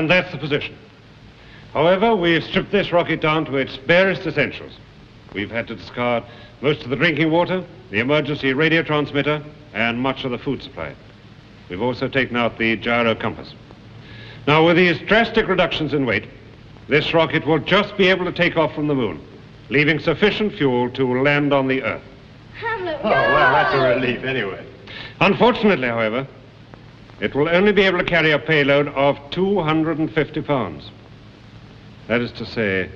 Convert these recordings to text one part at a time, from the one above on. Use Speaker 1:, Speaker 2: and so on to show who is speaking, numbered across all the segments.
Speaker 1: And that's the position. However, we've stripped this rocket down to its barest essentials. We've had to discard most of the drinking water, the emergency radio transmitter, and much of the food supply. We've also taken out the gyro compass. Now, with these drastic reductions in weight, this rocket will just be able to take off from the moon, leaving sufficient fuel to land on the Earth.
Speaker 2: Hamlet,
Speaker 3: oh, well, that's a relief anyway.
Speaker 1: Unfortunately, however, it will only be able to carry a payload of 250 pounds. That is to say,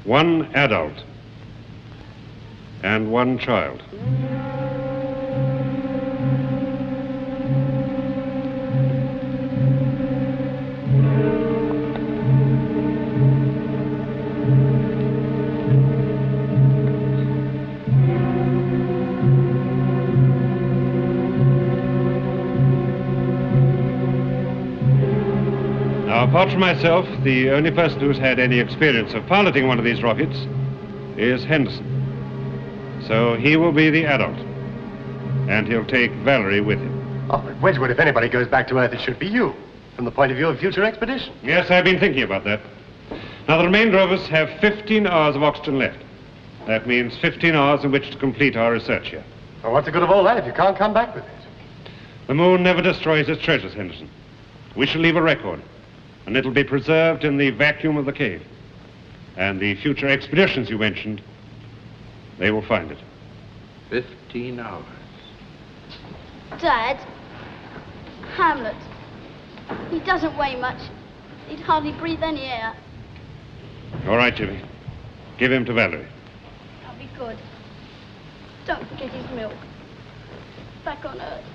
Speaker 1: 1 adult and 1 child. Now, apart from myself, the only person who's had any experience of piloting one of these rockets is Henderson. So he will be the adult, and he'll take Valerie with him.
Speaker 3: Oh, but Wedgwood, if anybody goes back to Earth, it should be you, from the point of view of future expedition.
Speaker 1: Yes, I've been thinking about that. Now, the remainder of us have 15 hours of oxygen left. That means 15 hours in which to complete our research here.
Speaker 3: Well, what's the good of all that if you can't come back with it?
Speaker 1: The moon never destroys its treasures, Henderson. We shall leave a record, and it'll be preserved in the vacuum of the cave. And the future expeditions you mentioned, they will find it.
Speaker 4: 15 hours.
Speaker 2: Dad, Hamlet, he doesn't weigh much. He'd hardly breathe any air.
Speaker 1: All right, Jimmy. Give him to Valerie.
Speaker 2: That'll be good. Don't forget his milk. Back on Earth.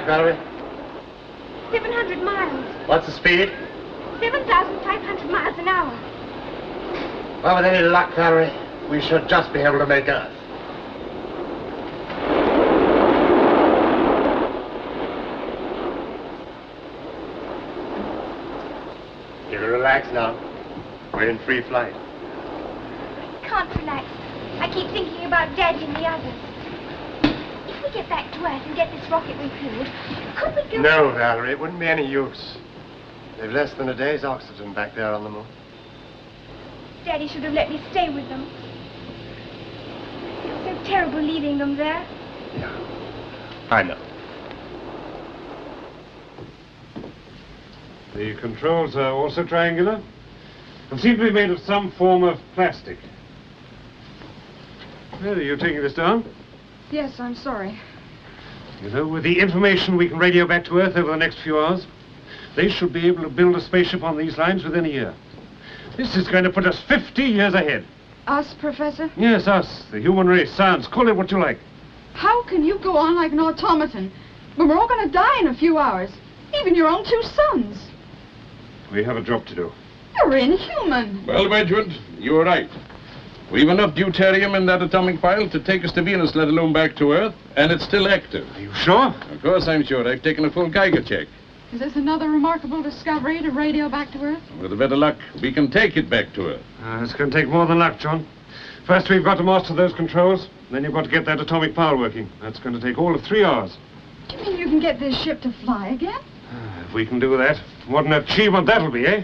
Speaker 3: Valerie?
Speaker 5: 700 miles.
Speaker 3: What's the speed?
Speaker 5: 7,500 miles an hour.
Speaker 3: Well, with any luck, Valerie, we should just be able to make Earth. You can relax now. We're in free flight.
Speaker 5: I can't relax. I keep thinking about Daddy and the others. If we get back to Earth and get this rocket refueled, could we go...
Speaker 3: No, Valerie, it wouldn't be any use. They've less than a day's oxygen back there on the moon.
Speaker 5: Daddy should have let me stay with them. It's so terrible leaving them there.
Speaker 3: Yeah, I know.
Speaker 1: The controls are also triangular and seem to be made of some form of plastic. Well, are you taking this down?
Speaker 6: Yes, I'm sorry.
Speaker 1: You know, with the information we can radio back to Earth over the next few hours, they should be able to build a spaceship on these lines within a year. This is going to put us 50 years ahead.
Speaker 6: Us, Professor?
Speaker 1: Yes, us, the human race, science, call it what you like.
Speaker 6: How can you go on like an automaton when we're all going to die in a few hours? Even your own 2 sons.
Speaker 1: We have a job to do.
Speaker 6: You're inhuman.
Speaker 4: Well, Wedgwood, you were right. We've enough deuterium in that atomic pile to take us to Venus, let alone back to Earth, and it's still active.
Speaker 1: Are you sure?
Speaker 4: Of course I'm sure. I've taken a full Geiger check.
Speaker 6: Is this another remarkable discovery to radio back to Earth?
Speaker 4: With a bit of luck, we can take it back to Earth.
Speaker 1: It's going to take more than luck, John. First, we've got to master those controls. Then you've got to get that atomic pile working. That's going to take all of 3 hours.
Speaker 6: Do you mean you can get this ship to fly again?
Speaker 1: If we can do that, what an achievement that'll be, eh?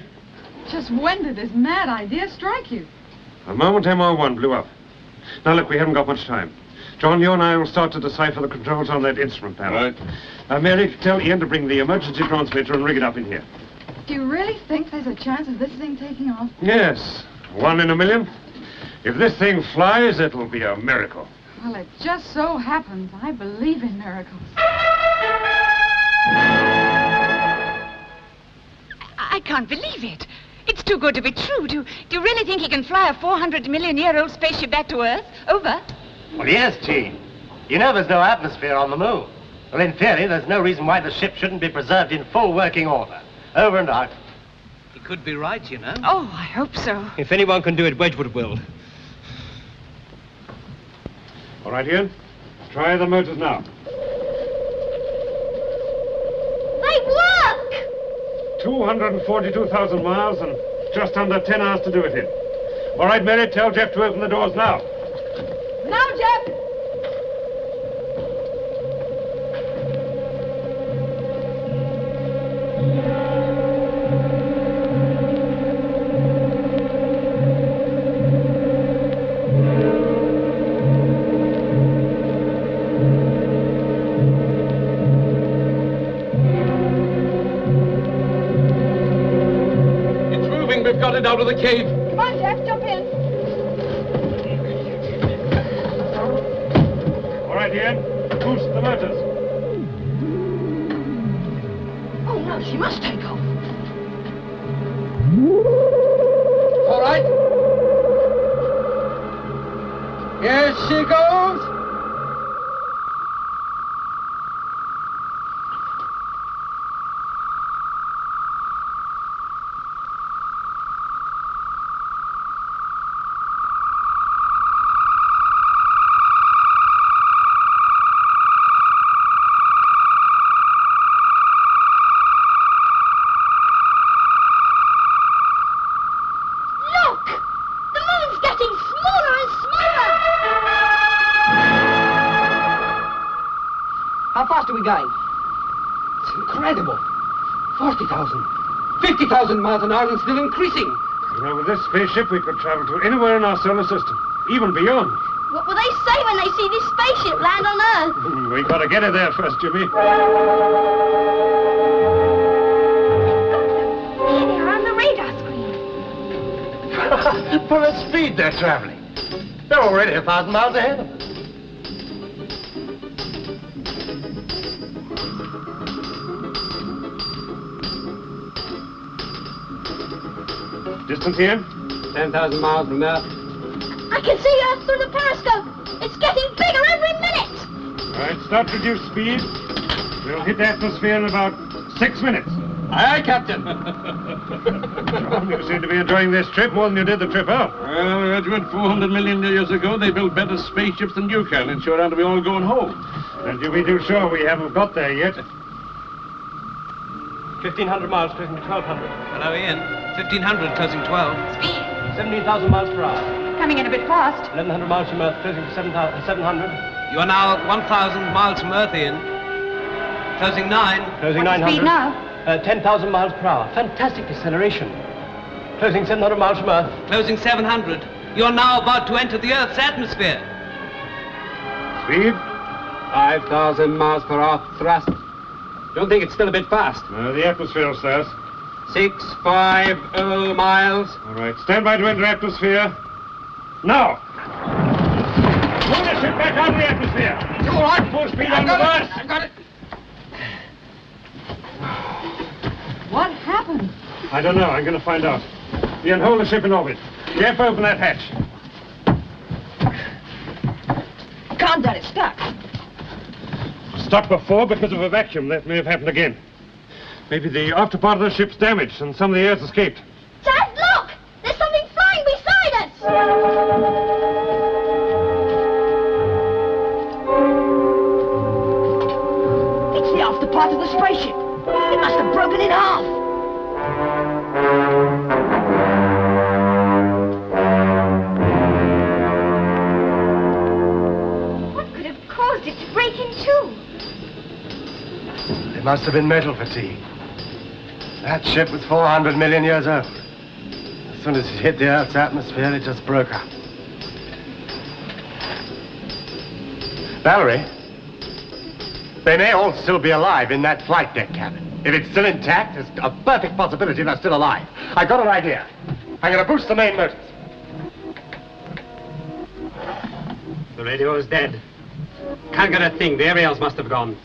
Speaker 6: Just when did this mad idea strike you?
Speaker 1: The moment MR1 blew up. Now, look, we haven't got much time. John, you and I will start to decipher the controls on that instrument panel.
Speaker 4: Right.
Speaker 1: Mary, tell Ian to bring the emergency transmitter and rig it up in here.
Speaker 6: Do you really think there's a chance of this thing taking off?
Speaker 1: Yes, 1 in a million. If this thing flies, it'll be a miracle.
Speaker 6: Well, it just so happens I believe in miracles.
Speaker 7: I can't believe it. It's too good to be true. Do you really think he can fly a 400-million-year-old spaceship back to Earth? Over?
Speaker 3: Well, yes, Gene. You know there's no atmosphere on the moon. Well, in theory, there's no reason why the ship shouldn't be preserved in full working order. Over and out.
Speaker 8: He could be right, you know.
Speaker 7: Oh, I hope so.
Speaker 8: If anyone can do it, Wedgwood will.
Speaker 1: All right, Ian. Try the motors now.
Speaker 2: They work!
Speaker 1: 242,000 miles and just under 10 hours to do it in. All right, Mary, tell Jeff to open the doors now.
Speaker 6: Now, Jeff!
Speaker 4: We've got it out of the cave.
Speaker 6: Come on, Jeff, jump in.
Speaker 1: All right, Ian. Boost the motors.
Speaker 6: Oh, no, she must take off.
Speaker 3: All right. Here she goes.
Speaker 8: How fast are we going? It's incredible. 40,000, 50,000 miles an hour and still increasing.
Speaker 1: You know, with this spaceship, we could travel to anywhere in our solar system, even beyond.
Speaker 2: What will they say when they see this spaceship land on Earth?
Speaker 1: We gotta get it there first, Jimmy.
Speaker 5: Here they are on the radar screen.
Speaker 3: For the speed they're traveling. They're already 1,000 miles ahead of us.
Speaker 1: Distance here?
Speaker 8: 10,000 miles from Earth.
Speaker 2: I can see Earth through the periscope. It's getting bigger every minute.
Speaker 1: All right, start to reduce speed. We'll hit the atmosphere in about 6 minutes.
Speaker 4: Aye, aye, Captain.
Speaker 1: John, you seem to be enjoying this trip more than you did the trip out.
Speaker 4: Well, Wedgwood, 400 million years ago, they built better spaceships than you can, and sure aren't we all going home.
Speaker 1: And you be too sure we haven't got there yet.
Speaker 8: 1,500 miles closing to 1,200. Hello, Ian. 1,500 closing 12.
Speaker 7: Speed.
Speaker 8: 17,000 miles per hour.
Speaker 7: Coming in a bit fast.
Speaker 8: 1,100 miles from Earth closing to 700. You are now 1,000 miles from Earth, Ian. Closing 9. Closing
Speaker 7: What's the
Speaker 8: 900.
Speaker 7: speed now?
Speaker 8: 10,000 miles per hour. Fantastic acceleration. Closing 700 miles from Earth. Closing 700. You are now about to enter the Earth's atmosphere.
Speaker 1: Speed?
Speaker 8: 5,000 miles per hour thrust. Don't think it's still a bit fast.
Speaker 1: No, the atmosphere will stay us.
Speaker 8: 650 miles.
Speaker 1: All right, stand by to enter atmosphere. Now! Pull the ship back out of the atmosphere.
Speaker 3: You all right?
Speaker 1: Full speed on the burst.
Speaker 3: I've got it.
Speaker 6: What happened?
Speaker 1: I don't know. I'm going to find out. Ian, hold the ship in orbit. Jeff, open that hatch.
Speaker 6: Can't get it stuck.
Speaker 1: Stuck before because of a vacuum. That may have happened again. Maybe the after part of the ship's damaged and some of the air's escaped.
Speaker 2: Dad, look! There's something flying beside us!
Speaker 6: It's the after part of the spaceship. It must have broken in half.
Speaker 5: What could have caused it to break in two?
Speaker 3: It must have been metal fatigue. That ship was 400 million years old. As soon as it hit the Earth's atmosphere, it just broke up. Valerie, they may all still be alive in that flight deck cabin. If it's still intact, there's a perfect possibility they're still alive. I've got an idea. I'm going to boost the main motors.
Speaker 8: The radio is dead. Can't get a thing. The aerials must have gone.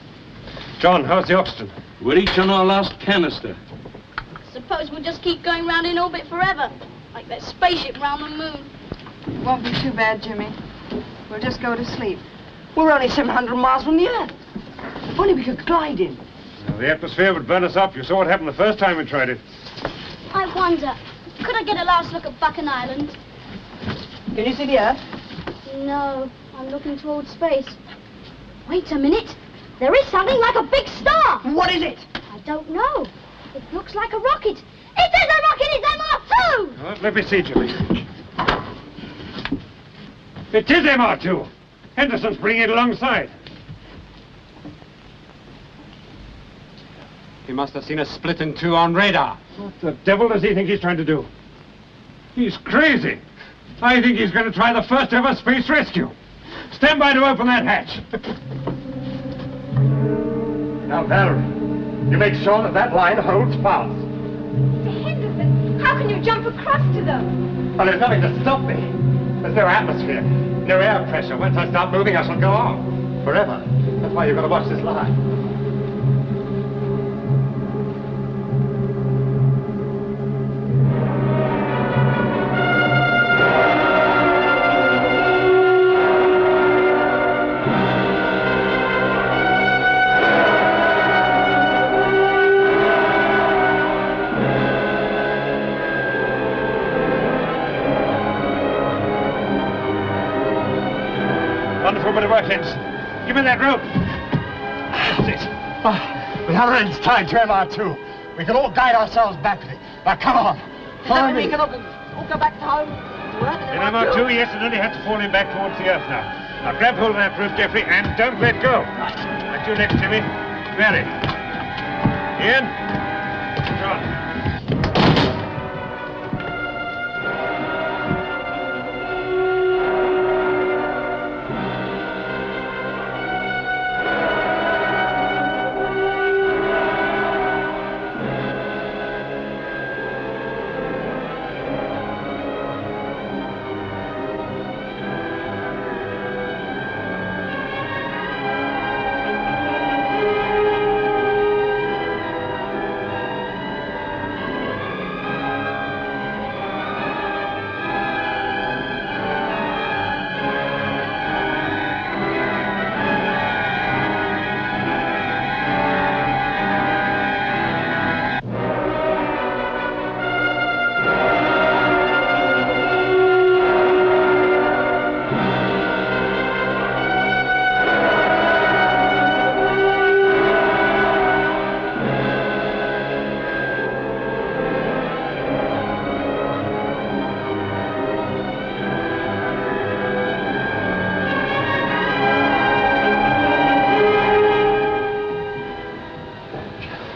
Speaker 1: John, how's the oxygen?
Speaker 4: We're each on our last canister.
Speaker 2: Suppose suppose we'll just keep going round in orbit forever, like that spaceship round the moon.
Speaker 6: It won't be too bad, Jimmy. We'll just go to sleep.
Speaker 8: We're only 700 miles from the Earth. If only we could glide in.
Speaker 1: Well, the atmosphere would burn us up. You saw what happened the first time we tried it.
Speaker 2: I wonder, could I get a last look at Buchan Island?
Speaker 8: Can you see the Earth?
Speaker 2: No, I'm looking towards space. Wait a minute. There is something like a big star.
Speaker 8: What is it?
Speaker 2: I don't know. It looks like a rocket. It is a rocket! It's MR2!
Speaker 1: Well, let me see, Jimmy. It is MR2. Henderson's bringing it alongside.
Speaker 9: He must have seen us split in two on radar.
Speaker 1: What the devil does he think he's trying to do? He's crazy. I think he's going to try the first ever space rescue. Stand by to open that hatch.
Speaker 3: Now, Valerie, you make sure that that line holds fast.
Speaker 5: Mr. Henderson, how can you jump across to them?
Speaker 3: Well, there's nothing to stop me. There's no atmosphere, no air pressure. Once I start moving, I shall go on. Forever. That's why you've got to watch this line.
Speaker 1: Wonderful bit of work, Henderson. Give me that rope. That's it.
Speaker 3: With our ends tied to MR2, we can all guide ourselves back to it. Now, come on. Follow me.
Speaker 8: We can all go back to home. To Earth
Speaker 1: In MR2, yes, and only had to fall in back towards the Earth now. Now, grab hold of that rope, Jeffrey, and don't let go. That's you next, Jimmy. Mary. Ian. John.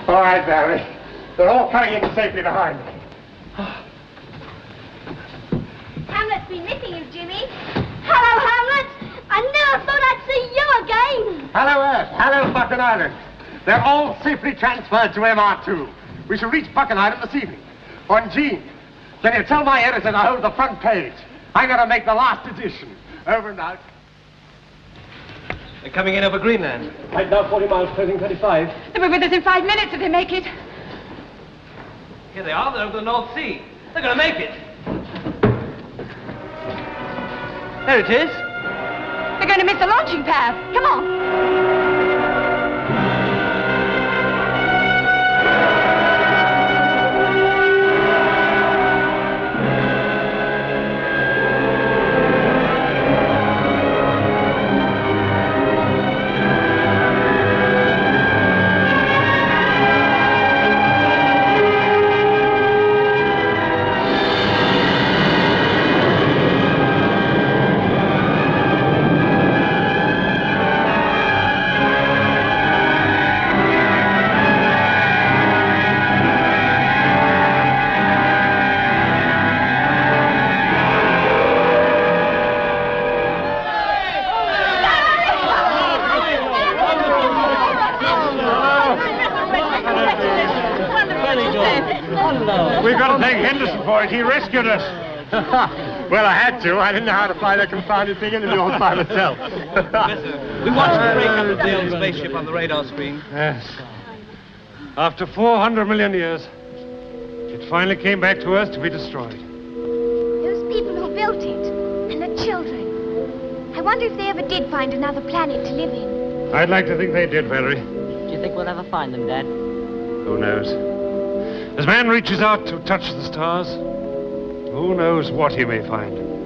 Speaker 3: All right, Barry. They're all coming in safely behind me.
Speaker 5: Hamlet's been missing you, Jimmy.
Speaker 2: Hello, Hamlet! I never thought I'd see you again!
Speaker 3: Hello, Earth. Hello, Buchan Island. They're all safely transferred to MR2. We shall reach Buchan Island this evening. On Gene, can you tell my editor to hold the front page? I'm going to make the last edition. Over and out.
Speaker 8: They're coming in over Greenland. Right now, 40 miles, closing 35.
Speaker 7: They'll be with us in 5 minutes if they make it.
Speaker 8: Here they are. They're over the North Sea. They're going to make it. There it is.
Speaker 7: They're going to miss the launching pad. Come on.
Speaker 1: We've got to thank Henderson for it. He rescued us.
Speaker 3: Well, I had to. I didn't know how to fly that confounded thing into the old by myself.
Speaker 8: We watched the breakup of the old spaceship on the radar screen.
Speaker 1: Yes. After 400 million years, finally came back to Earth to be destroyed.
Speaker 5: Those people who built it, and the children. I wonder if they ever did find another planet to live in.
Speaker 1: I'd like to think they did, Valerie.
Speaker 10: Do you think we'll ever find them, Dad?
Speaker 1: Who knows? As man reaches out to touch the stars, who knows what he may find.